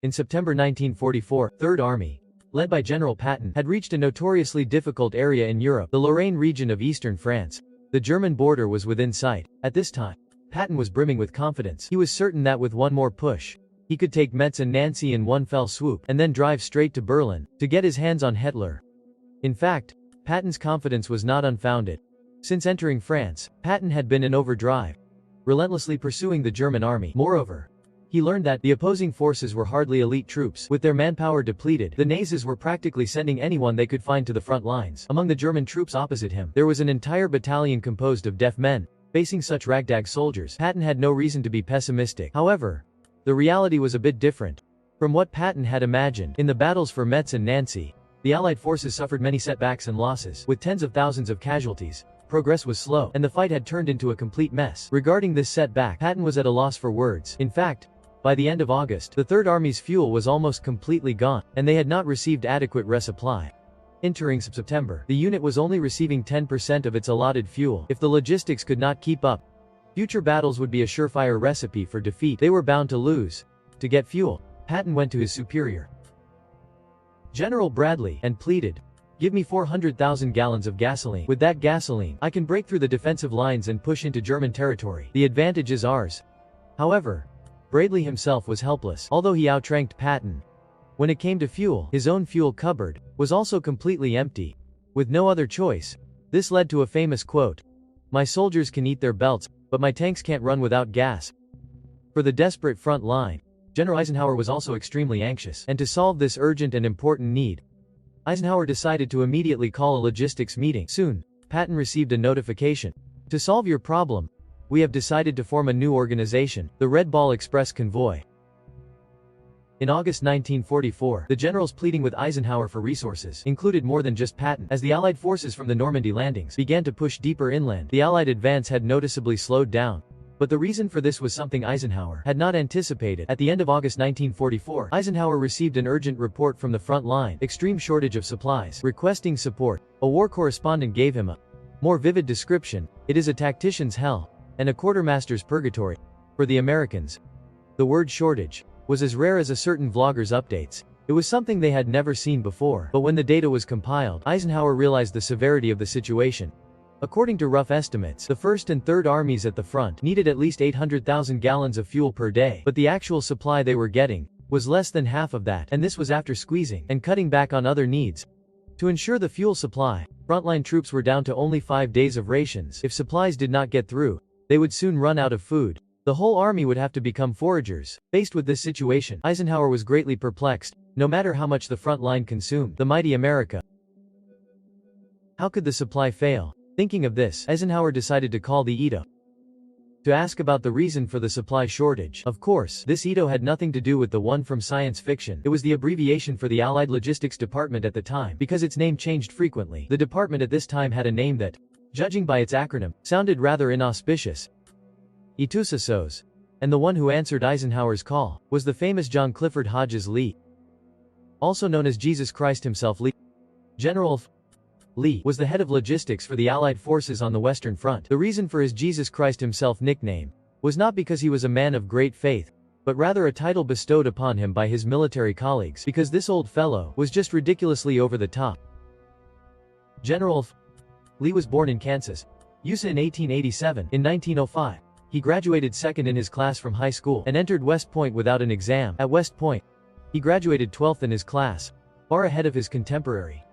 In September 1944, Third Army, led by General Patton, had reached a notoriously difficult area in Europe, the Lorraine region of eastern France. The German border was within sight. At this time, Patton was brimming with confidence. He was certain that with one more push, he could take Metz and Nancy in one fell swoop, and then drive straight to Berlin, to get his hands on Hitler. In fact, Patton's confidence was not unfounded. Since entering France, Patton had been in overdrive, relentlessly pursuing the German army. Moreover, he learned that the opposing forces were hardly elite troops. With their manpower depleted, the Nazis were practically sending anyone they could find to the front lines. Among the German troops opposite him, there was an entire battalion composed of deaf men. Facing such ragtag soldiers, Patton had no reason to be pessimistic. However, the reality was a bit different from what Patton had imagined. In the battles for Metz and Nancy, the Allied forces suffered many setbacks and losses, with tens of thousands of casualties. Progress was slow, and the fight had turned into a complete mess. Regarding this setback, Patton was at a loss for words. In fact, by the end of August, the Third Army's fuel was almost completely gone, and they had not received adequate resupply. Entering September, the unit was only receiving 10% of its allotted fuel. If the logistics could not keep up, future battles would be a surefire recipe for defeat. They were bound to lose. To get fuel, Patton went to his superior, General Bradley, and pleaded, "Give me 400,000 gallons of gasoline. With that gasoline, I can break through the defensive lines and push into German territory. The advantage is ours." However, Bradley himself was helpless. Although he outranked Patton, when it came to fuel, his own fuel cupboard was also completely empty. With no other choice, this led to a famous quote, "My soldiers can eat their belts, but my tanks can't run without gas." For the desperate front line, General Eisenhower was also extremely anxious, and to solve this urgent and important need, Eisenhower decided to immediately call a logistics meeting. Soon, Patton received a notification. "To solve your problem, we have decided to form a new organization, the Red Ball Express Convoy." In August 1944, the generals pleading with Eisenhower for resources included more than just Patton. As the Allied forces from the Normandy landings began to push deeper inland, the Allied advance had noticeably slowed down. But the reason for this was something Eisenhower had not anticipated. At the end of August 1944, Eisenhower received an urgent report from the front line, extreme shortage of supplies, requesting support. A war correspondent gave him a more vivid description: "It is a tactician's hell, and a quartermaster's purgatory." For the Americans, the word shortage was as rare as a certain vlogger's updates. It was something they had never seen before. But when the data was compiled, Eisenhower realized the severity of the situation. According to rough estimates, the First and Third Armies at the front needed at least 800,000 gallons of fuel per day, but the actual supply they were getting was less than half of that, and this was after squeezing and cutting back on other needs. To ensure the fuel supply, frontline troops were down to only 5 days of rations. If supplies did not get through, they would soon run out of food. The whole army would have to become foragers. Faced with this situation, Eisenhower was greatly perplexed. No matter how much the front line consumed, the mighty America, how could the supply fail? Thinking of this, Eisenhower decided to call the Epoch to ask about the reason for the supply shortage. Of course, this Epoch had nothing to do with the one from science fiction. It was the abbreviation for the Allied Logistics Department at the time, because its name changed frequently. The department at this time had a name that, judging by its acronym, sounded rather inauspicious: Etussos. And the one who answered Eisenhower's call was the famous John Clifford Hodges Lee, also known as Jesus Christ himself. General Lee was the head of logistics for the Allied forces on the Western Front. The reason for his Jesus Christ himself nickname was not because he was a man of great faith, but rather a title bestowed upon him by his military colleagues, because this old fellow was just ridiculously over the top. General Lee was born in Kansas, USA in 1887. In 1905, he graduated second in his class from high school and entered West Point without an exam. At West Point, he graduated 12th in his class, far ahead of his contemporary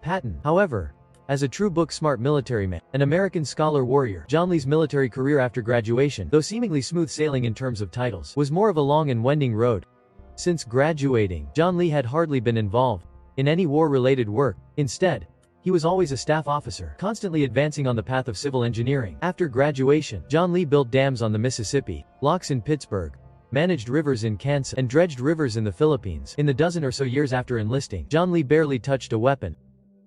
Patton. However, as a true book-smart military man, an American scholar-warrior, John Lee's military career after graduation, though seemingly smooth sailing in terms of titles, was more of a long and winding road. Since graduating, John Lee had hardly been involved in any war-related work. Instead, he was always a staff officer, constantly advancing on the path of civil engineering. After graduation, John Lee built dams on the Mississippi, locks in Pittsburgh, managed rivers in Kansas, and dredged rivers in the Philippines. In the dozen or so years after enlisting, John Lee barely touched a weapon,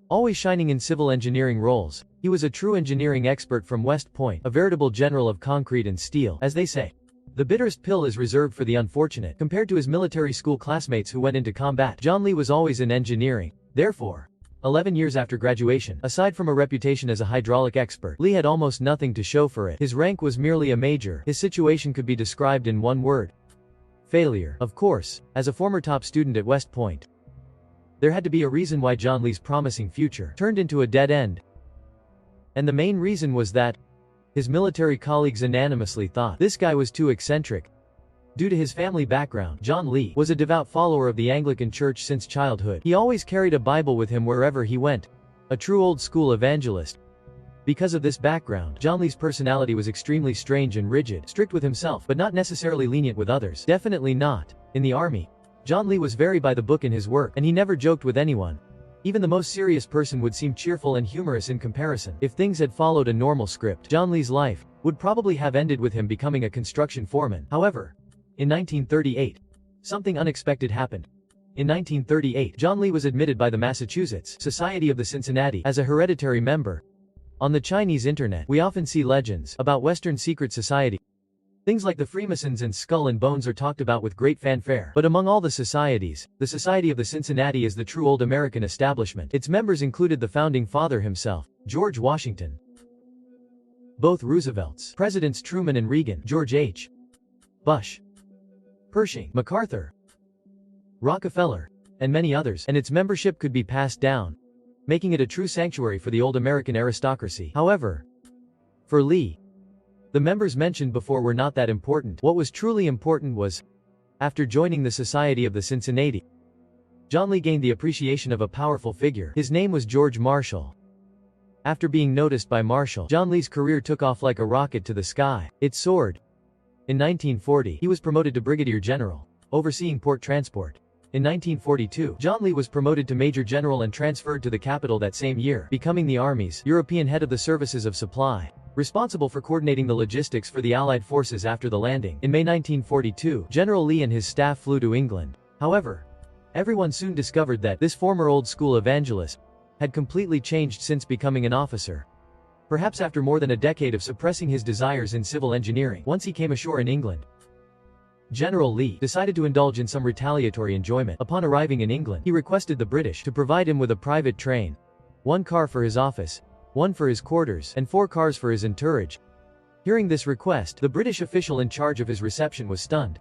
always shining in civil engineering roles. He was a true engineering expert from West Point, a veritable general of concrete and steel, as they say. The bitterest pill is reserved for the unfortunate. Compared to his military school classmates who went into combat, John Lee was always in engineering. Therefore, 11 years after graduation, aside from a reputation as a hydraulic expert, Lee had almost nothing to show for it. His rank was merely a major. His situation could be described in one word: Failure. Of course, as a former top student at West Point, there had to be a reason why John Lee's promising future turned into a dead end. And the main reason was that his military colleagues unanimously thought this guy was too eccentric. Due to his family background, John Lee was a devout follower of the Anglican Church since childhood. He always carried a Bible with him wherever he went. A true old-school evangelist. Because of this background, John Lee's personality was extremely strange and rigid, strict with himself, but not necessarily lenient with others. Definitely not. In the army, John Lee was very by the book in his work, and he never joked with anyone. Even the most serious person would seem cheerful and humorous in comparison. If things had followed a normal script, John Lee's life would probably have ended with him becoming a construction foreman. However, in 1938, something unexpected happened. In 1938, John Lee was admitted by the Massachusetts Society of the Cincinnati as a hereditary member. On the Chinese internet, we often see legends about Western secret society. Things like the Freemasons and Skull and Bones are talked about with great fanfare. But among all the societies, the Society of the Cincinnati is the true old American establishment. Its members included the founding father himself, George Washington, both Roosevelts, Presidents Truman and Reagan, George H. Bush, Pershing, MacArthur, Rockefeller, and many others, and its membership could be passed down, making it a true sanctuary for the old American aristocracy. However, for Lee, the members mentioned before were not that important. What was truly important was, after joining the Society of the Cincinnati, John Lee gained the appreciation of a powerful figure. His name was George Marshall. After being noticed by Marshall, John Lee's career took off like a rocket to the sky. It soared. In 1940, he was promoted to Brigadier General, overseeing port transport. In 1942, John Lee was promoted to Major General and transferred to the capital that same year, becoming the Army's European head of the services of supply, responsible for coordinating the logistics for the Allied forces after the landing. In May 1942, General Lee and his staff flew to England. However, everyone soon discovered that this former old-school evangelist had completely changed since becoming an officer. Perhaps after more than a decade of suppressing his desires in civil engineering, once he came ashore in England, General Lee decided to indulge in some retaliatory enjoyment. Upon arriving in England, he requested the British to provide him with a private train, 1 car for his office, 1 for his quarters, and 4 cars for his entourage. Hearing this request, the British official in charge of his reception was stunned.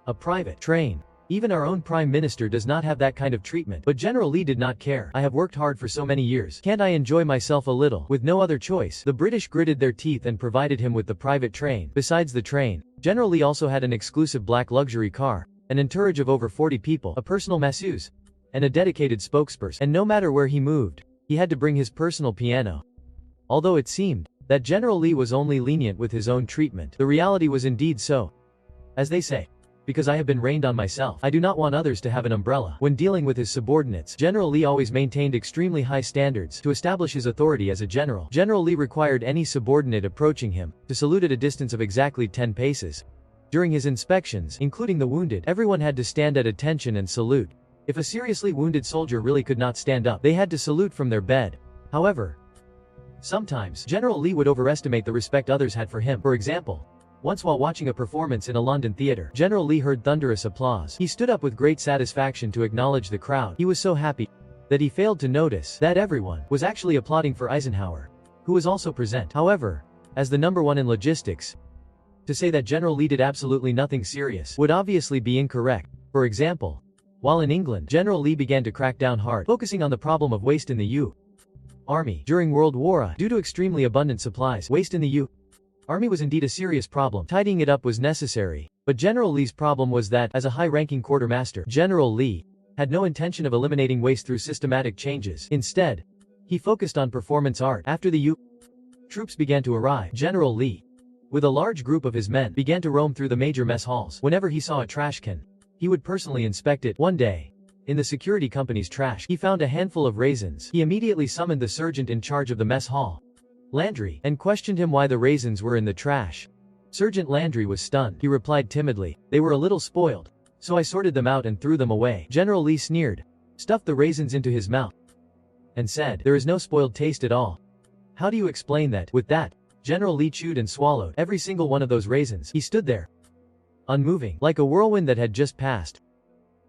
A private train. Even our own Prime Minister does not have that kind of treatment. But General Lee did not care. I have worked hard for so many years. Can't I enjoy myself a little? With no other choice, the British gritted their teeth and provided him with the private train. Besides the train, General Lee also had an exclusive black luxury car, an entourage of over 40 people, a personal masseuse, and a dedicated spokesperson. And no matter where he moved, he had to bring his personal piano. Although it seemed that General Lee was only lenient with his own treatment, the reality was indeed so. As they say, because I have been rained on myself, I do not want others to have an umbrella. When dealing with his subordinates, General Lee always maintained extremely high standards to establish his authority as a general. General Lee required any subordinate approaching him to salute at a distance of exactly 10 paces. During his inspections, including the wounded, everyone had to stand at attention and salute. If a seriously wounded soldier really could not stand up, they had to salute from their bed. However, sometimes, General Lee would overestimate the respect others had for him. For example, once while watching a performance in a London theater, General Lee heard thunderous applause. He stood up with great satisfaction to acknowledge the crowd. He was so happy that he failed to notice that everyone was actually applauding for Eisenhower, who was also present. However, as the #1 in logistics, to say that General Lee did absolutely nothing serious would obviously be incorrect. For example, while in England, General Lee began to crack down hard, focusing on the problem of waste in the U.S. Army. During World War I, due to extremely abundant supplies, waste in the U.S. Army was indeed a serious problem. Tidying it up was necessary. But General Lee's problem was that, as a high-ranking quartermaster, General Lee had no intention of eliminating waste through systematic changes. Instead, he focused on performance art. After the U.S. troops began to arrive, General Lee, with a large group of his men, began to roam through the major mess halls. Whenever he saw a trash can, he would personally inspect it. One day, in the security company's trash, he found a handful of raisins. He immediately summoned the sergeant in charge of the mess hall, Landry, and questioned him why the raisins were in the trash. Sergeant Landry was stunned. He replied timidly, "They were a little spoiled, so I sorted them out and threw them away." General Lee sneered, stuffed the raisins into his mouth, and said, "There is no spoiled taste at all. How do you explain that?" With that, General Lee chewed and swallowed every single one of those raisins. He stood there, unmoving, like a whirlwind that had just passed.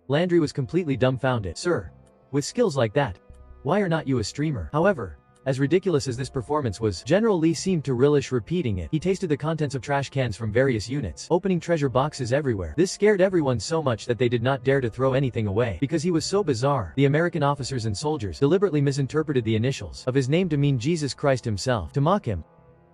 Landry was completely dumbfounded. "Sir, with skills like that, why are not you a streamer?" However, As ridiculous as this performance was, General Lee seemed to relish repeating it. He tasted the contents of trash cans from various units, opening treasure boxes everywhere. This scared everyone so much that they did not dare to throw anything away. Because he was so bizarre, the American officers and soldiers deliberately misinterpreted the initials of his name to mean Jesus Christ himself. To mock him,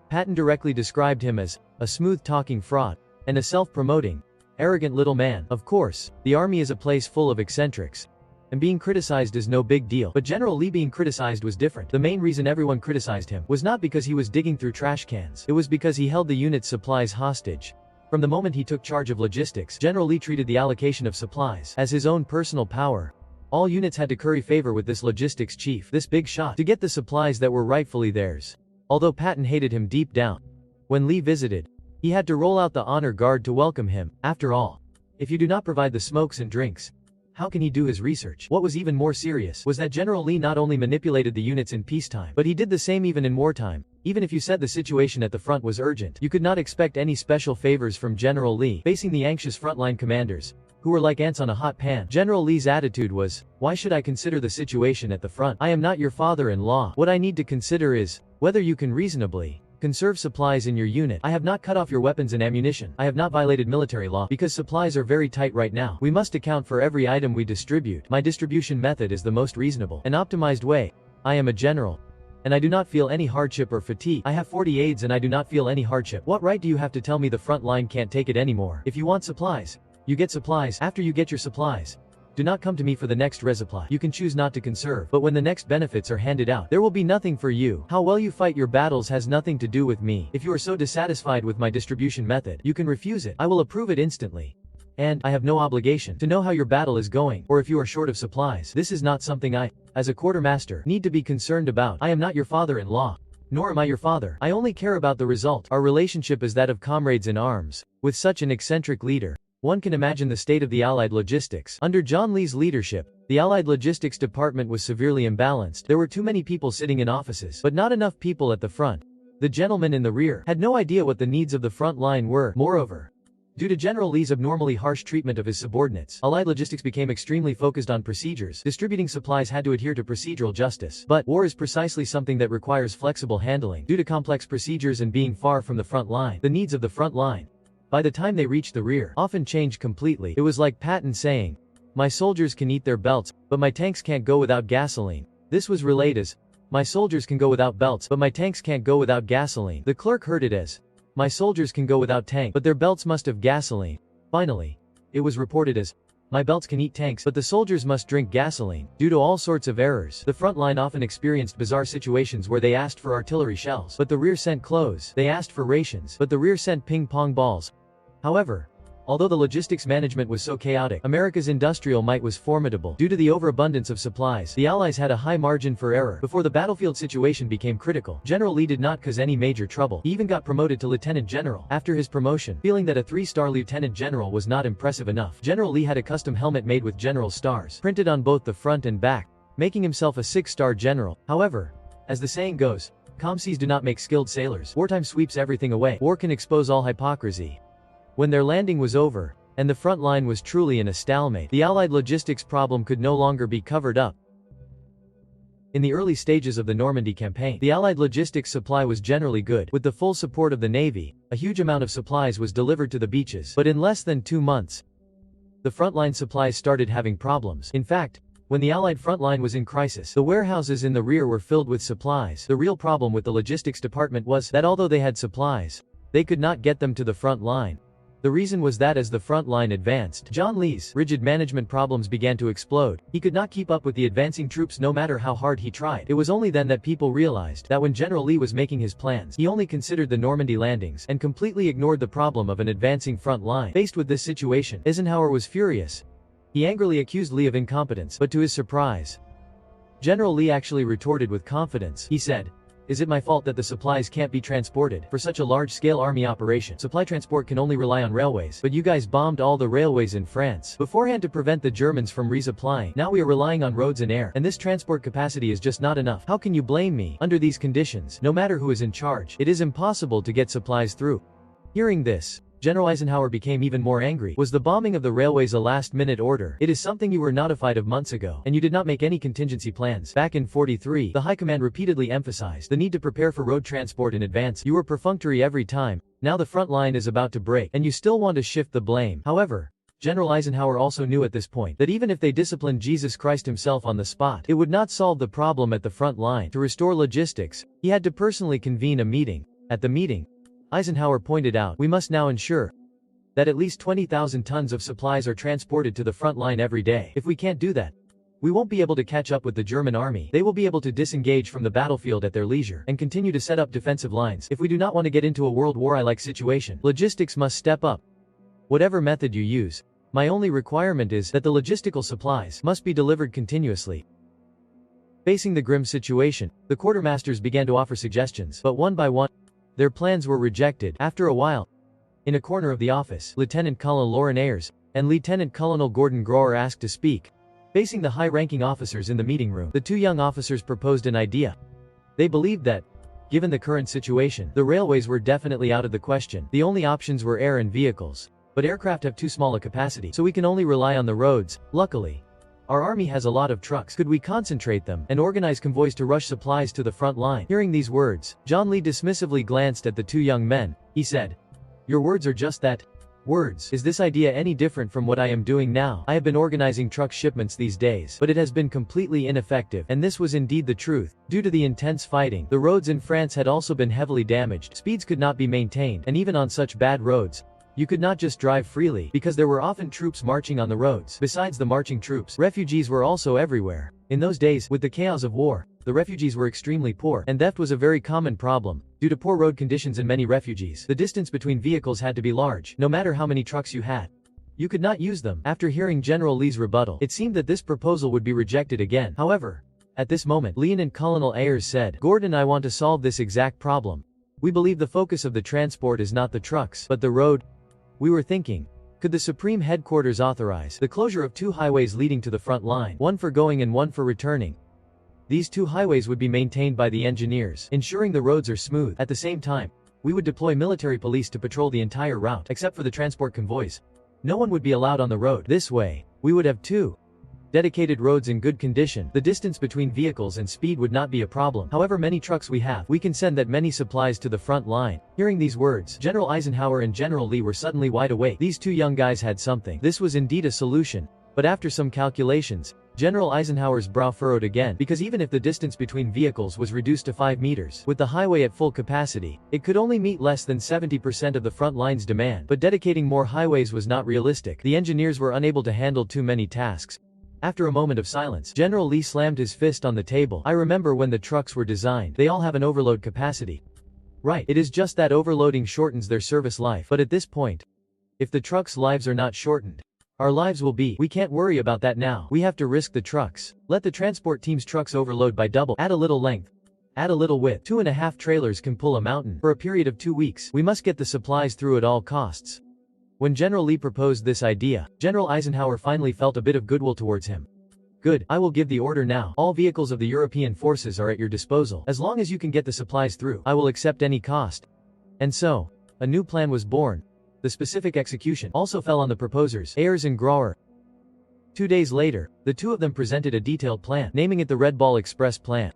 Patton directly described him as a smooth-talking fraud and a self-promoting, arrogant little man. Of course, the army is a place full of eccentrics, and being criticized is no big deal. But General Lee being criticized was different. The main reason everyone criticized him was not because he was digging through trash cans. It was because he held the unit's supplies hostage. From the moment he took charge of logistics, General Lee treated the allocation of supplies as his own personal power. All units had to curry favor with this logistics chief, this big shot, to get the supplies that were rightfully theirs. Although Patton hated him deep down, when Lee visited, he had to roll out the honor guard to welcome him. After all, if you do not provide the smokes and drinks, how can he do his research? What was even more serious was that General Lee not only manipulated the units in peacetime, but he did the same even in wartime. Even if you said the situation at the front was urgent, you could not expect any special favors from General Lee. Facing the anxious frontline commanders, who were like ants on a hot pan, General Lee's attitude was, why should I consider the situation at the front? I am not your father-in-law. What I need to consider is whether you can reasonably conserve supplies in your unit. I have not cut off your weapons and ammunition. I have not violated military law. Because supplies are very tight right now, we must account for every item we distribute. My distribution method is the most reasonable and optimized way. I am a general, and I do not feel any hardship or fatigue. I have 40 aides and I do not feel any hardship. What right do you have to tell me the front line can't take it anymore? If you want supplies, you get supplies. After you get your supplies, do not come to me for the next resupply. You can choose not to conserve, but when the next benefits are handed out, there will be nothing for you. How well you fight your battles has nothing to do with me. If you are so dissatisfied with my distribution method, you can refuse it. I will approve it instantly. And I have no obligation to know how your battle is going, or if you are short of supplies. This is not something I, as a quartermaster, need to be concerned about. I am not your father-in-law, nor am I your father. I only care about the result. Our relationship is that of comrades in arms. With such an eccentric leader, one can imagine the state of the Allied logistics. Under John Lee's leadership, the Allied logistics department was severely imbalanced. There were too many people sitting in offices, but not enough people at the front. The gentlemen in the rear had no idea what the needs of the front line were. Moreover, due to General Lee's abnormally harsh treatment of his subordinates, Allied logistics became extremely focused on procedures. Distributing supplies had to adhere to procedural justice. But war is precisely something that requires flexible handling. Due to complex procedures and being far from the front line, the needs of the front line, by the time they reached the rear, often changed completely. It was like Patton saying, my soldiers can eat their belts, but my tanks can't go without gasoline. This was relayed as, my soldiers can go without belts, but my tanks can't go without gasoline. The clerk heard it as, my soldiers can go without tank, but their belts must have gasoline. Finally, it was reported as, my belts can eat tanks, but the soldiers must drink gasoline. Due to all sorts of errors, the front line often experienced bizarre situations where they asked for artillery shells, but the rear sent clothes. They asked for rations, but the rear sent ping-pong balls. However, although the logistics management was so chaotic, America's industrial might was formidable. Due to the overabundance of supplies, the Allies had a high margin for error. Before the battlefield situation became critical, General Lee did not cause any major trouble. He even got promoted to lieutenant general. After his promotion, feeling that a 3-star lieutenant general was not impressive enough, General Lee had a custom helmet made with general stars, printed on both the front and back, making himself a 6-star general. However, as the saying goes, calm seas do not make skilled sailors. Wartime sweeps everything away. War can expose all hypocrisy. When their landing was over, and the front line was truly in a stalemate, the Allied logistics problem could no longer be covered up. In the early stages of the Normandy campaign, the Allied logistics supply was generally good. With the full support of the Navy, a huge amount of supplies was delivered to the beaches. But in less than 2 months, the frontline supplies started having problems. In fact, when the Allied front line was in crisis, the warehouses in the rear were filled with supplies. The real problem with the logistics department was that although they had supplies, they could not get them to the front line. The reason was that as the front line advanced, John Lee's rigid management problems began to explode. He could not keep up with the advancing troops no matter how hard he tried. It was only then that people realized that when General Lee was making his plans, he only considered the Normandy landings and completely ignored the problem of an advancing front line. Faced with this situation, Eisenhower was furious. He angrily accused Lee of incompetence, but to his surprise, General Lee actually retorted with confidence. He said, is it my fault that the supplies can't be transported? For such a large-scale army operation, supply transport can only rely on railways. But you guys bombed all the railways in France beforehand to prevent the Germans from resupplying. Now we are relying on roads and air, and this transport capacity is just not enough. How can you blame me? Under these conditions, no matter who is in charge, it is impossible to get supplies through. Hearing this, General Eisenhower became even more angry. Was the bombing of the railways a last-minute order? It is something you were notified of months ago, and you did not make any contingency plans. Back in 43, the High Command repeatedly emphasized the need to prepare for road transport in advance. You were perfunctory every time. Now the front line is about to break, and you still want to shift the blame. However, General Eisenhower also knew at this point that even if they disciplined Jesus Christ himself on the spot, it would not solve the problem at the front line. To restore logistics, he had to personally convene a meeting. At the meeting, Eisenhower pointed out, we must now ensure that at least 20,000 tons of supplies are transported to the front line every day. If we can't do that, we won't be able to catch up with the German army. They will be able to disengage from the battlefield at their leisure and continue to set up defensive lines. If we do not want to get into a World War-like situation, logistics must step up. Whatever method you use, my only requirement is that the logistical supplies must be delivered continuously. Facing the grim situation, the quartermasters began to offer suggestions, but one by one, their plans were rejected. After a while, in a corner of the office, Lieutenant Colonel Loren Ayers and Lieutenant Colonel Gordon Grower asked to speak. Facing the high-ranking officers in the meeting room, the two young officers proposed an idea. They believed that, given the current situation, the railways were definitely out of the question. The only options were air and vehicles. But aircraft have too small a capacity, so we can only rely on the roads. Luckily, our army has a lot of trucks. Could we concentrate them and organize convoys to rush supplies to the front line? Hearing these words, John Lee dismissively glanced at the two young men. He said, "Your words are just that. Words. Is this idea any different from what I am doing now? I have been organizing truck shipments these days, but it has been completely ineffective." And this was indeed the truth. Due to the intense fighting, the roads in France had also been heavily damaged. Speeds could not be maintained, and even on such bad roads, you could not just drive freely, because there were often troops marching on the roads. Besides the marching troops, refugees were also everywhere. In those days, with the chaos of war, the refugees were extremely poor, and theft was a very common problem. Due to poor road conditions in many refugees, the distance between vehicles had to be large. No matter how many trucks you had, you could not use them. After hearing General Lee's rebuttal, it seemed that this proposal would be rejected again. However, at this moment, Lieutenant Colonel Ayers said, "Gordon, I want to solve this exact problem. We believe the focus of the transport is not the trucks, but the road. We were thinking, could the Supreme Headquarters authorize the closure of two highways leading to the front line, one for going and one for returning? These two highways would be maintained by the engineers, ensuring the roads are smooth. At the same time, we would deploy military police to patrol the entire route, except for the transport convoys. No one would be allowed on the road. This way, we would have two dedicated roads in good condition. The distance between vehicles and speed would not be a problem. However many trucks we have, we can send that many supplies to the front line." Hearing these words, General Eisenhower and General Lee were suddenly wide awake. These two young guys had something. This was indeed a solution. But after some calculations, General Eisenhower's brow furrowed again, because even if the distance between vehicles was reduced to 5 meters, with the highway at full capacity, it could only meet less than 70% of the front line's demand. But dedicating more highways was not realistic. The engineers were unable to handle too many tasks. After a moment of silence, General Lee slammed his fist on the table. "I remember when the trucks were designed. They all have an overload capacity. Right. It is just that overloading shortens their service life. But at this point, if the trucks' lives are not shortened, our lives will be. We can't worry about that now. We have to risk the trucks. Let the transport team's trucks overload by double. Add a little length. Add a little width. 2.5 trailers can pull a mountain. For a period of 2 weeks, we must get the supplies through at all costs." When General Lee proposed this idea, General Eisenhower finally felt a bit of goodwill towards him. "Good, I will give the order now. All vehicles of the European forces are at your disposal. As long as you can get the supplies through, I will accept any cost." And so, a new plan was born. The specific execution also fell on the proposers, Ayers and Grower. 2 days later, the two of them presented a detailed plan, naming it the Red Ball Express Plan.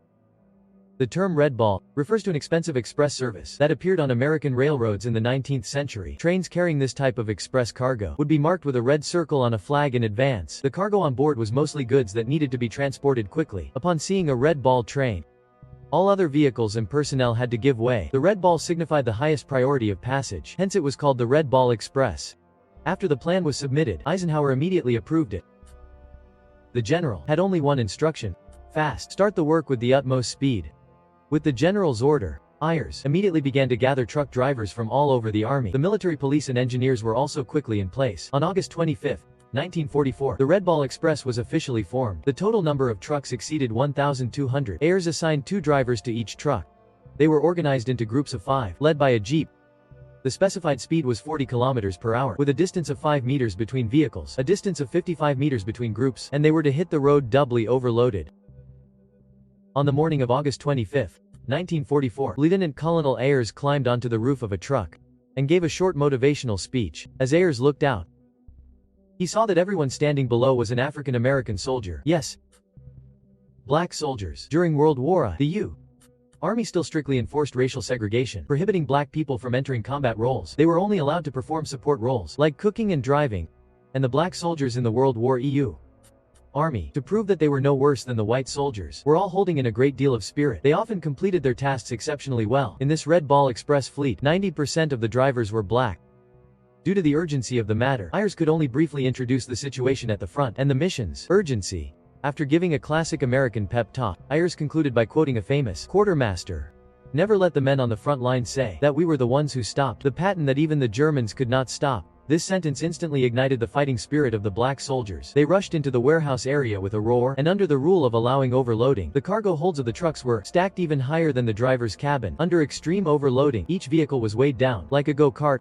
The term Red Ball refers to an expensive express service that appeared on American railroads in the 19th century. Trains carrying this type of express cargo would be marked with a red circle on a flag in advance. The cargo on board was mostly goods that needed to be transported quickly. Upon seeing a red ball train, all other vehicles and personnel had to give way. The red ball signified the highest priority of passage, hence it was called the Red Ball Express. After the plan was submitted, Eisenhower immediately approved it. The general had only one instruction: fast. Start the work with the utmost speed. With the general's order, Ayers immediately began to gather truck drivers from all over the army. The military police and engineers were also quickly in place. On August 25, 1944, the Red Ball Express was officially formed. The total number of trucks exceeded 1,200. Ayers assigned 2 drivers to each truck. They were organized into groups of 5, led by a jeep. The specified speed was 40 kilometers per hour, with a distance of 5 meters between vehicles, a distance of 55 meters between groups, and they were to hit the road doubly overloaded. On the morning of August 25, 1944, Lieutenant Colonel Ayers climbed onto the roof of a truck. and gave a short motivational speech. As Ayers looked out, he saw that everyone standing below was an African American soldier. Yes, black soldiers. During World War I, the U. Army still strictly enforced racial segregation, prohibiting black people from entering combat roles. They were only allowed to perform support roles, like cooking and driving, and the black soldiers in the World War EU Army, to prove that they were no worse than the white soldiers, were all holding in a great deal of spirit. They often completed their tasks exceptionally well. In this Red Ball Express fleet, 90% of the drivers were black. Due to the urgency of the matter, Ayers could only briefly introduce the situation at the front and the mission's urgency. After giving a classic American pep talk, Ayers concluded by quoting a famous quartermaster. "Never let the men on the front line say that we were the ones who stopped the Patton that even the Germans could not stop." This sentence instantly ignited the fighting spirit of the black soldiers. They rushed into the warehouse area with a roar, and under the rule of allowing overloading, the cargo holds of the trucks were stacked even higher than the driver's cabin. Under extreme overloading, each vehicle was weighed down, like a go-kart.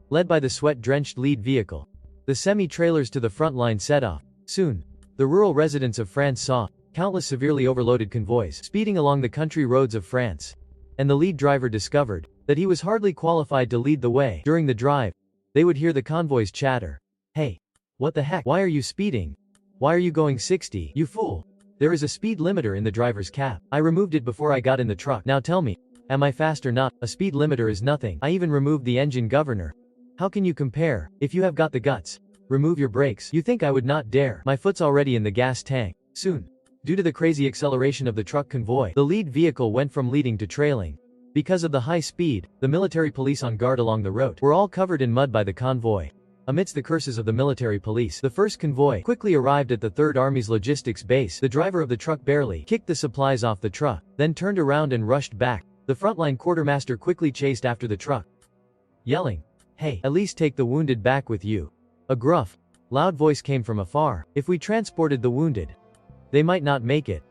Led by the sweat-drenched lead vehicle, the semi-trailers to the front line set off. Soon, the rural residents of France saw countless severely overloaded convoys speeding along the country roads of France. And the lead driver discovered that he was hardly qualified to lead the way. During the drive, they would hear the convoys chatter. "Hey, what the heck? Why are you speeding? Why are you going 60, you fool? There is a speed limiter in the driver's cab. I removed it before I got in the truck. Now tell me, am I fast or not? A speed limiter is nothing. I even removed the engine governor. How can you compare? If you have got the guts, remove your brakes. You think I would not dare? My foot's already in the gas tank." Soon, due to the crazy acceleration of the truck convoy, the lead vehicle went from leading to trailing. Because of the high speed, the military police on guard along the road were all covered in mud by the convoy. Amidst the curses of the military police, the first convoy quickly arrived at the 3rd Army's logistics base. The driver of the truck barely kicked the supplies off the truck, then turned around and rushed back. The frontline quartermaster quickly chased after the truck, yelling, "Hey, at least take the wounded back with you." A gruff, loud voice came from afar. "If we transported the wounded, they might not make it."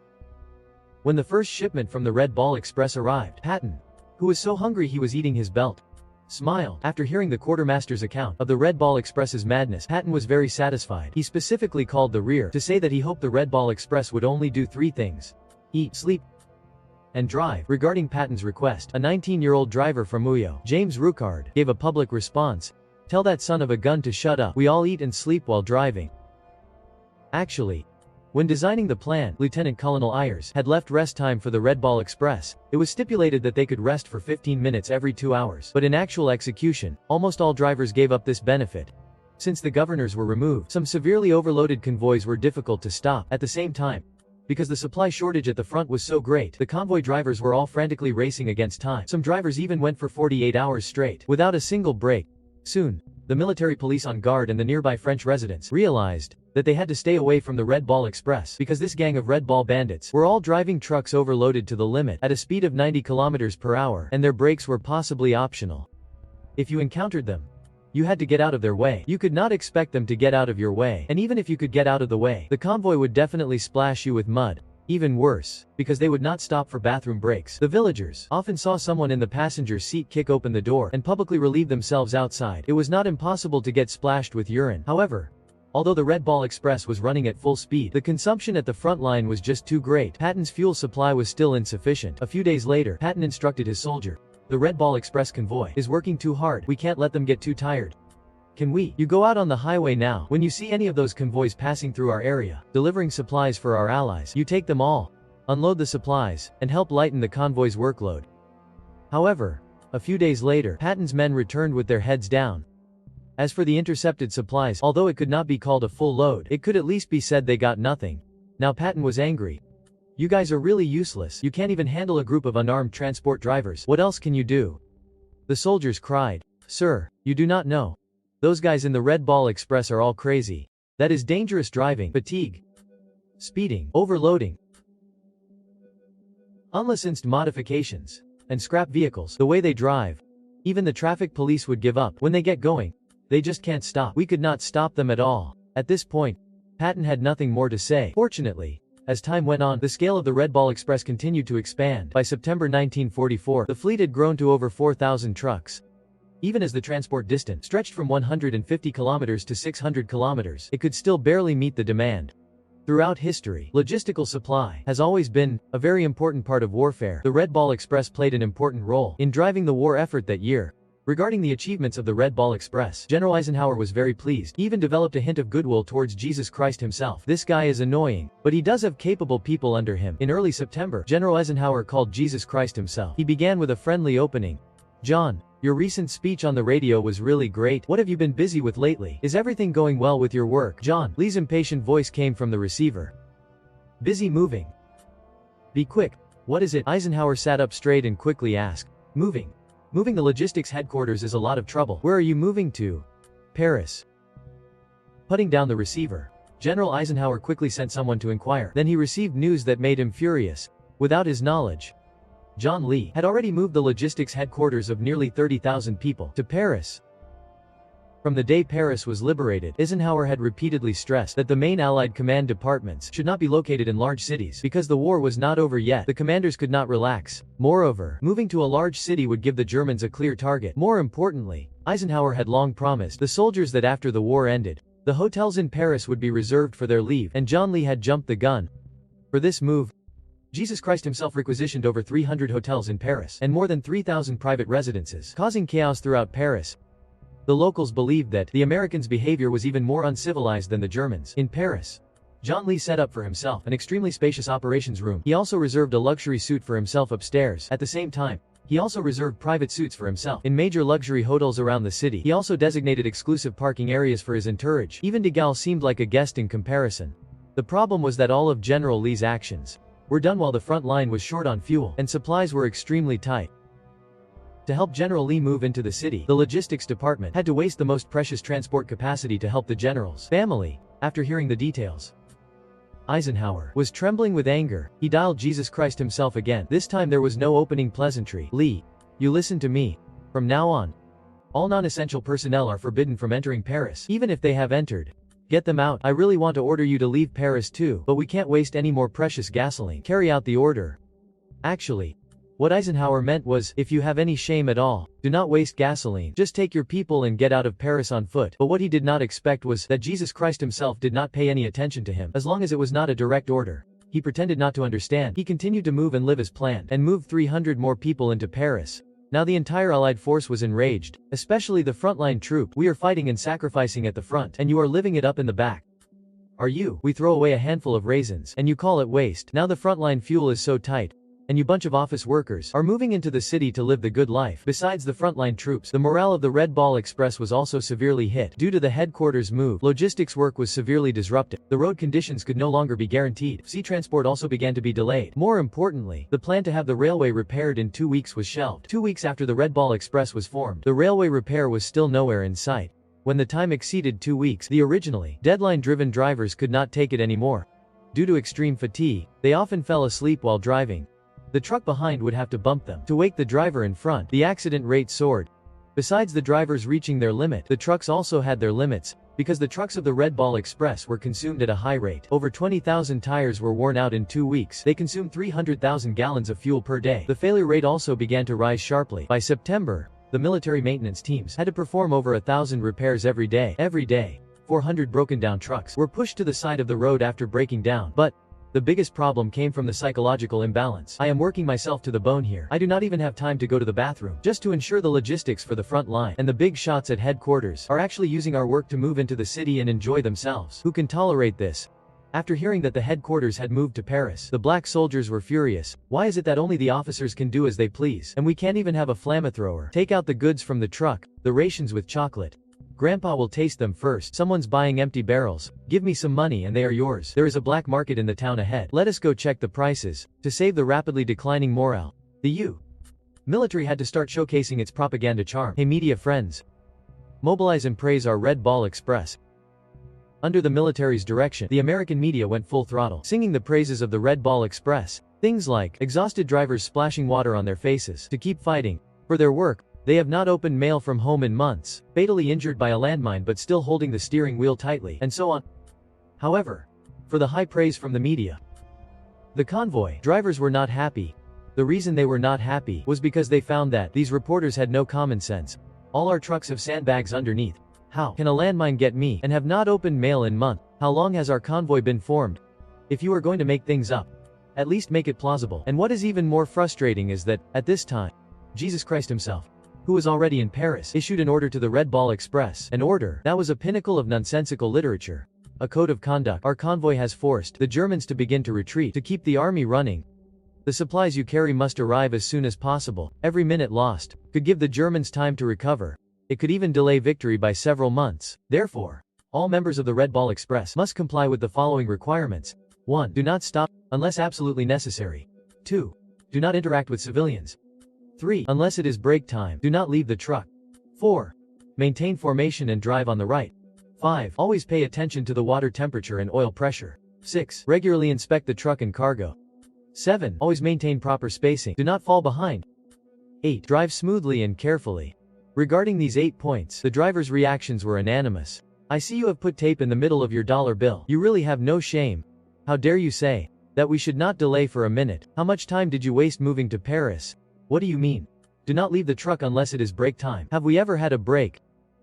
When the first shipment from the Red Ball Express arrived, Patton, who was so hungry he was eating his belt, smiled. After hearing the quartermaster's account of the Red Ball Express's madness, Patton was very satisfied. He specifically called the rear to say that he hoped the Red Ball Express would only do 3 things: eat, sleep, and drive. Regarding Patton's request, a 19-year-old driver from Uyo, James Rucard, gave a public response. "Tell that son of a gun to shut up. We all eat and sleep while driving." Actually, when designing the plan, Lieutenant Colonel Ayers had left rest time for the Red Ball Express. It was stipulated that they could rest for 15 minutes every 2 hours. But in actual execution, almost all drivers gave up this benefit. Since the governors were removed, some severely overloaded convoys were difficult to stop. At the same time, because the supply shortage at the front was so great, the convoy drivers were all frantically racing against time. Some drivers even went for 48 hours straight, without a single break. Soon, the military police on guard and the nearby French residents realized that they had to stay away from the Red Ball Express because this gang of Red Ball bandits were all driving trucks overloaded to the limit at a speed of 90 kilometers per hour, and their brakes were possibly optional. If you encountered them, you had to get out of their way. You could not expect them to get out of your way, and even if you could get out of the way, the convoy would definitely splash you with mud. Even worse, because they would not stop for bathroom breaks. The villagers often saw someone in the passenger seat kick open the door and publicly relieve themselves outside. It was not impossible to get splashed with urine. However, although the Red Ball Express was running at full speed, the consumption at the front line was just too great. Patton's fuel supply was still insufficient. A few days later, Patton instructed his soldier, "The Red Ball Express convoy is working too hard. We can't let them get too tired. Can you go out on the highway now? When you see any of those convoys passing through our area, delivering supplies for our allies, you take them all, unload the supplies, and help lighten the convoy's workload." However, a few days later, Patton's men returned with their heads down. As for the intercepted supplies, although it could not be called a full load, it could at least be said they got nothing. Now Patton was angry. "You guys are really useless. You can't even handle a group of unarmed transport drivers. What else can you do?" The soldiers cried. "Sir, you do not know. Those guys in the Red Ball Express are all crazy. That is dangerous driving, fatigue, speeding, overloading, unlicensed modifications, and scrap vehicles. The way they drive, even the traffic police would give up. When they get going, they just can't stop. We could not stop them at all." At this point, Patton had nothing more to say. Fortunately, as time went on, the scale of the Red Ball Express continued to expand. By September 1944, the fleet had grown to over 4,000 trucks. Even as the transport distance stretched from 150 kilometers to 600 kilometers, it could still barely meet the demand. Throughout history, logistical supply has always been a very important part of warfare. The Red Ball Express played an important role in driving the war effort that year. Regarding the achievements of the Red Ball Express, General Eisenhower was very pleased. He even developed a hint of goodwill towards Jesus Christ himself. This guy is annoying, but he does have capable people under him. In early September, General Eisenhower called Jesus Christ himself. He began with a friendly opening. "John, your recent speech on the radio was really great. What have you been busy with lately? Is everything going well with your work?" John Lee's impatient voice came from the receiver. "Busy moving." "Be quick. What is it?" Eisenhower sat up straight and quickly asked. "Moving. Moving the logistics headquarters is a lot of trouble." "Where are you moving to?" "Paris." Putting down the receiver, General Eisenhower quickly sent someone to inquire. Then he received news that made him furious. Without his knowledge, John Lee had already moved the logistics headquarters of nearly 30,000 people to Paris. From the day Paris was liberated, Eisenhower had repeatedly stressed that the main Allied command departments should not be located in large cities. Because the war was not over yet, the commanders could not relax. Moreover, moving to a large city would give the Germans a clear target. More importantly, Eisenhower had long promised the soldiers that after the war ended, the hotels in Paris would be reserved for their leave, and John Lee had jumped the gun. For this move, Jesus Christ himself requisitioned over 300 hotels in Paris and more than 3,000 private residences, causing chaos throughout Paris. The locals believed that the Americans' behavior was even more uncivilized than the Germans. In Paris, John Lee set up for himself an extremely spacious operations room. He also reserved a luxury suite for himself upstairs. At the same time, he also reserved private suites for himself in major luxury hotels around the city. He also designated exclusive parking areas for his entourage. Even de Gaulle seemed like a guest in comparison. The problem was that all of General Lee's actions were done while the front line was short on fuel, and supplies were extremely tight. To help General Lee move into the city, the logistics department had to waste the most precious transport capacity to help the general's family. After hearing the details, Eisenhower was trembling with anger. He dialed Jesus Christ himself again. This time there was no opening pleasantry. "Lee, you listen to me. From now on, all non-essential personnel are forbidden from entering Paris. Even if they have entered, get them out. I really want to order you to leave Paris too, but we can't waste any more precious gasoline. Carry out the order." Actually, what Eisenhower meant was, if you have any shame at all, do not waste gasoline. Just take your people and get out of Paris on foot. But what he did not expect was that Jesus Christ himself did not pay any attention to him, as long as it was not a direct order. He pretended not to understand. He continued to move and live as planned, and moved 300 more people into Paris. Now the entire Allied force was enraged, especially the frontline troop. "We are fighting and sacrificing at the front, and you are living it up in the back. Are you? We throw away a handful of raisins, and you call it waste. Now the frontline fuel is so tight, and you bunch of office workers are moving into the city to live the good life." Besides the frontline troops, the morale of the Red Ball Express was also severely hit. Due to the headquarters move, logistics work was severely disrupted. The road conditions could no longer be guaranteed. Sea transport also began to be delayed. More importantly, the plan to have the railway repaired in 2 weeks was shelved. 2 weeks after the Red Ball Express was formed, the railway repair was still nowhere in sight. When the time exceeded 2 weeks, the originally deadline-driven drivers could not take it anymore. Due to extreme fatigue, they often fell asleep while driving. The truck behind would have to bump them to wake the driver in front. The accident rate soared. Besides the drivers reaching their limit, the trucks also had their limits, because the trucks of the Red Ball Express were consumed at a high rate. Over 20,000 tires were worn out in 2 weeks. They consumed 300,000 gallons of fuel per day. The failure rate also began to rise sharply. By September, the military maintenance teams had to perform over 1,000 repairs every day. 400 broken down trucks were pushed to the side of the road after breaking down. But the biggest problem came from the psychological imbalance. "I am working myself to the bone here. I do not even have time to go to the bathroom, just to ensure the logistics for the front line. And the big shots at headquarters are actually using our work to move into the city and enjoy themselves. Who can tolerate this?" After hearing that the headquarters had moved to Paris, the black soldiers were furious. "Why is it that only the officers can do as they please, and we can't even have a flamethrower? Take out the goods from the truck, the rations with chocolate. Grandpa will taste them first. Someone's buying empty barrels. Give me some money and they are yours. There is a black market in the town ahead. Let us go check the prices." To save the rapidly declining morale, the U.S. military had to start showcasing its propaganda charm. "Hey media friends, mobilize and praise our Red Ball Express." Under the military's direction, the American media went full throttle, singing the praises of the Red Ball Express. Things like exhausted drivers splashing water on their faces to keep fighting for their work. "They have not opened mail from home in months, fatally injured by a landmine but still holding the steering wheel tightly," and so on. However, for the high praise from the media, the convoy drivers were not happy. The reason they were not happy was because they found that these reporters had no common sense. "All our trucks have sandbags underneath. How can a landmine get me and have not opened mail in months? How long has our convoy been formed? If you are going to make things up, at least make it plausible." And what is even more frustrating is that, at this time, Jesus Christ himself who was already in Paris, issued an order to the Red Ball Express, an order that was a pinnacle of nonsensical literature. A code of conduct. Our convoy has forced the Germans to begin to retreat to keep the army running. The supplies you carry must arrive as soon as possible. Every minute lost could give the Germans time to recover. It could even delay victory by several months. Therefore, all members of the Red Ball Express must comply with the following requirements. 1. Do not stop, unless absolutely necessary. 2. Do not interact with civilians. 3. Unless it is break time, do not leave the truck. 4. Maintain formation and drive on the right. 5. Always pay attention to the water temperature and oil pressure. 6. Regularly inspect the truck and cargo. 7. Always maintain proper spacing. Do not fall behind. 8. Drive smoothly and carefully. Regarding these 8 points, the driver's reactions were unanimous. I see you have put tape in the middle of your dollar bill. You really have no shame. How dare you say that we should not delay for a minute? How much time did you waste moving to Paris? What do you mean? Do not leave the truck unless it is break time. Have we ever had a break?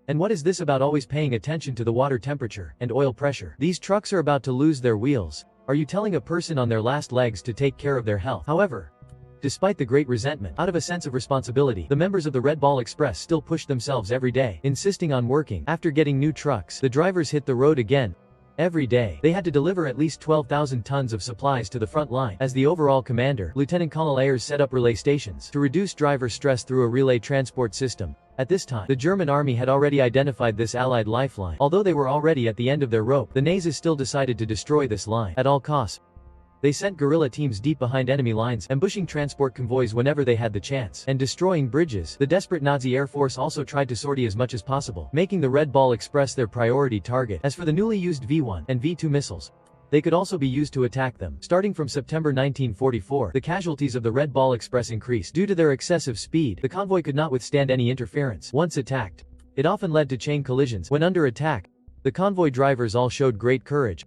And what is this about always paying attention to the water temperature and oil pressure? These trucks are about to lose their wheels. Are you telling a person on their last legs to take care of their health? However, despite the great resentment, out of a sense of responsibility, the members of the Red Ball Express still pushed themselves every day, insisting on working. After getting new trucks, the drivers hit the road again. Every day, they had to deliver at least 12,000 tons of supplies to the front line. As the overall commander, Lieutenant Colonel Ayers set up relay stations to reduce driver stress through a relay transport system. At this time, the German army had already identified this Allied lifeline. Although they were already at the end of their rope, the Nazis still decided to destroy this line at all costs. They sent guerrilla teams deep behind enemy lines, ambushing transport convoys whenever they had the chance, and destroying bridges. The desperate Nazi Air Force also tried to sortie as much as possible, making the Red Ball Express their priority target. As for the newly used V-1 and V-2 missiles, they could also be used to attack them. Starting from September 1944, the casualties of the Red Ball Express increased. Due to their excessive speed, the convoy could not withstand any interference. Once attacked, it often led to chain collisions. When under attack, the convoy drivers all showed great courage.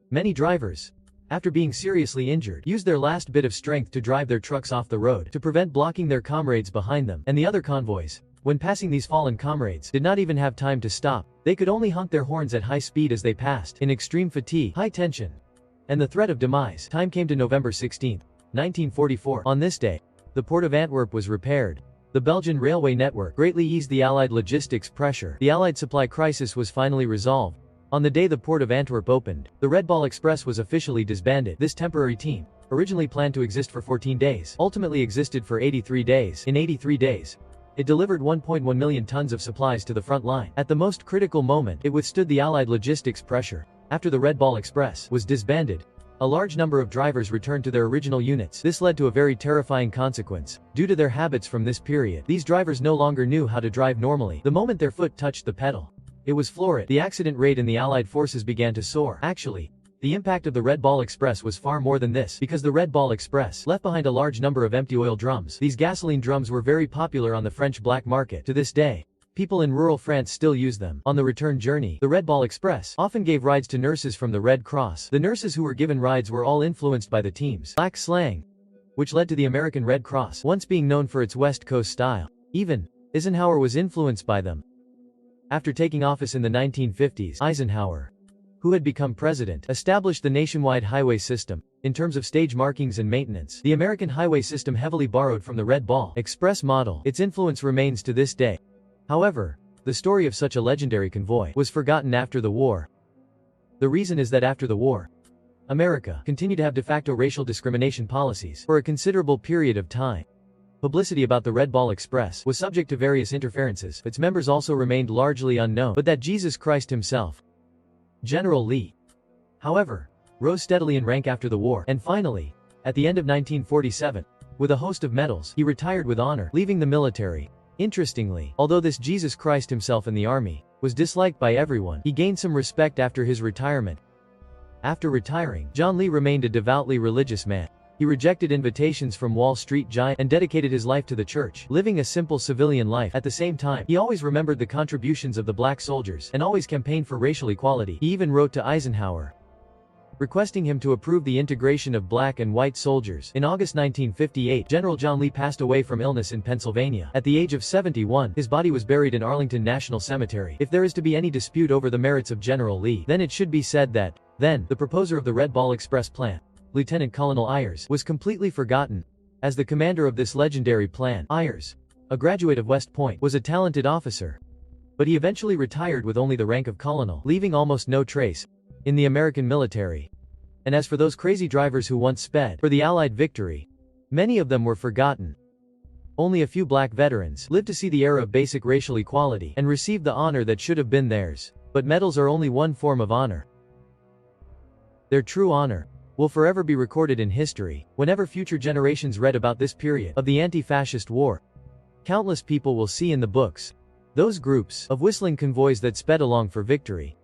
Many drivers, after being seriously injured, used their last bit of strength to drive their trucks off the road to prevent blocking their comrades behind them. And the other convoys, when passing these fallen comrades, did not even have time to stop. They could only honk their horns at high speed as they passed, in extreme fatigue, high tension, and the threat of demise. Time came to November 16, 1944. On this day, the port of Antwerp was repaired. The Belgian railway network greatly eased the Allied logistics pressure. The Allied supply crisis was finally resolved. On the day the port of Antwerp opened, the Red Ball Express was officially disbanded. This temporary team, originally planned to exist for 14 days, ultimately existed for 83 days. In 83 days, it delivered 1.1 million tons of supplies to the front line. At the most critical moment, it withstood the Allied logistics pressure. After the Red Ball Express was disbanded, a large number of drivers returned to their original units. This led to a very terrifying consequence. Due to their habits from this period, these drivers no longer knew how to drive normally. The moment their foot touched the pedal, it was florid. The accident rate in the Allied forces began to soar. Actually, the impact of the Red Ball Express was far more than this, because the Red Ball Express left behind a large number of empty oil drums. These gasoline drums were very popular on the French black market. To this day, people in rural France still use them. On the return journey, the Red Ball Express often gave rides to nurses from the Red Cross. The nurses who were given rides were all influenced by the team's black slang, which led to the American Red Cross once being known for its West Coast style. Even Eisenhower was influenced by them. After taking office in the 1950s, Eisenhower, who had become president, established the nationwide highway system. In terms of stage markings and maintenance, the American highway system heavily borrowed from the Red Ball Express model. Its influence remains to this day. However, the story of such a legendary convoy was forgotten after the war. The reason is that after the war, America continued to have de facto racial discrimination policies for a considerable period of time. Publicity about the Red Ball Express was subject to various interferences. Its members also remained largely unknown, but that Jesus Christ himself, General Lee, however, rose steadily in rank after the war, and finally, at the end of 1947, with a host of medals, he retired with honor, leaving the military. Interestingly, although this Jesus Christ himself in the army was disliked by everyone, he gained some respect after his retirement. After retiring, John Lee remained a devoutly religious man. He rejected invitations from Wall Street giants and dedicated his life to the church, living a simple civilian life. At the same time, he always remembered the contributions of the black soldiers and always campaigned for racial equality. He even wrote to Eisenhower, requesting him to approve the integration of black and white soldiers. In August 1958, General John Lee passed away from illness in Pennsylvania. At the age of 71, his body was buried in Arlington National Cemetery. If there is to be any dispute over the merits of General Lee, then it should be said that, then, the proposer of the Red Ball Express plan, Lieutenant Colonel Ayers, was completely forgotten. As the commander of this legendary plan, Ayers a graduate of West Point, was a talented officer. But he eventually retired with only the rank of colonel, leaving almost no trace in the American military. And as for those crazy drivers who once sped for the Allied victory, many of them were forgotten. Only a few black veterans lived to see the era of basic racial equality and received the honor that should have been theirs. But medals are only one form of honor. Their true honor will forever be recorded in history. Whenever future generations read about this period of the anti-fascist war, countless people will see in the books those groups of whistling convoys that sped along for victory.